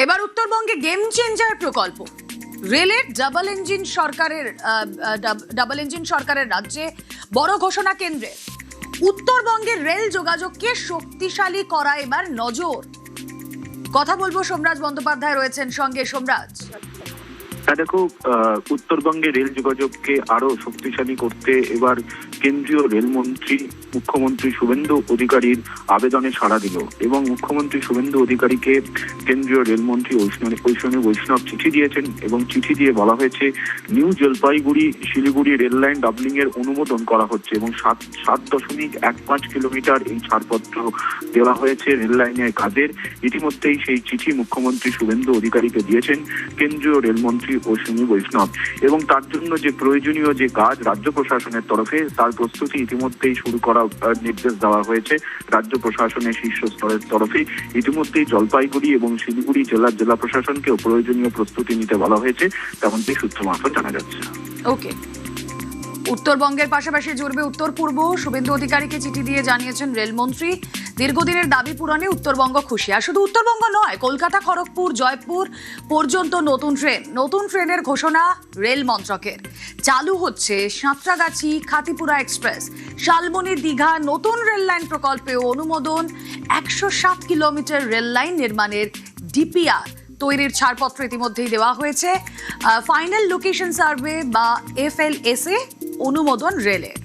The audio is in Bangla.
এবার উত্তরবঙ্গে গেম চেঞ্জার প্রকল্প। রেলের ডাবল ইঞ্জিন সরকারের রাজ্যে বড় ঘোষণা কেন্দ্রে। উত্তরবঙ্গের রেল যোগাযোগকে শক্তিশালী করা এবার নজর। কথা বলবো, সোমরাজ বন্দ্যোপাধ্যায় রয়েছেন সঙ্গে। সোমরাজ, দেখো, উত্তরবঙ্গে রেল যোগাযোগকে আরো শক্তিশালী করতে এবার কেন্দ্রীয় রেলমন্ত্রী মুখ্যমন্ত্রী শুভেন্দু অধিকারীর আবেদনে সাড়া দিল এবং মুখ্যমন্ত্রী শুভেন্দু অধিকারীকে কেন্দ্রীয় রেলমন্ত্রী ঐশ্বনী বৈষ্ণব চিঠি দিয়েছেন এবং চিঠি দিয়ে বলা হয়েছে new Jalpaiguri Siliguri rail line doubling এর অনুমোদন করা হচ্ছে এবং 7.15 কিলোমিটার এই ছাড়পত্র দেওয়া হয়েছে রেল লাইনের কাজের। ইতিমধ্যেই সেই চিঠি মুখ্যমন্ত্রী শুভেন্দু অধিকারীকে দিয়েছেন কেন্দ্রীয় রেলমন্ত্রী ঐশ্বনী বৈষ্ণব এবং তার জন্য যে প্রয়োজনীয় যে কাজ রাজ্য প্রশাসনের তরফে তার প্রস্তুতি ইতিমধ্যেই শুরু করা নির্দেশ দেওয়া হয়েছে রাজ্য প্রশাসনের শীর্ষ স্তরের তরফে। ইতিমধ্যেই জলপাইগুড়ি এবং শিলিগুড়ি জেলা প্রশাসনকেও প্রয়োজনীয় প্রস্তুতি নিতে বলা হয়েছে, তেমনটি সূত্র মারফত জানা যাচ্ছে। ওকে, উত্তরবঙ্গের পাশাপাশি জুড়বে উত্তর পূর্ব। শুভেন্দু অধিকারীকে চিঠি দিয়ে জানিয়েছেন রেলমন্ত্রী দীর্ঘদিনের দাবি পূরণে উত্তরবঙ্গ খুশি। আর শুধু উত্তরবঙ্গ নয়, কলকাতা খড়গপুর জয়পুর পর্যন্ত নতুন ট্রেনের ঘোষণা রেল মন্ত্রকের। চালু হচ্ছে সাঁতরাগাছি খাতিপুরা এক্সপ্রেস। শালবনী দীঘা নতুন রেল লাইন প্রকল্পেও অনুমোদন। 107 কিলোমিটার রেল লাইন নির্মাণের ডিপিআর তৈরির ছাড়পত্র ইতিমধ্যেই দেওয়া হয়েছে। ফাইনাল লোকেশন সার্ভে বা FLSA অনুমোদন রেলের।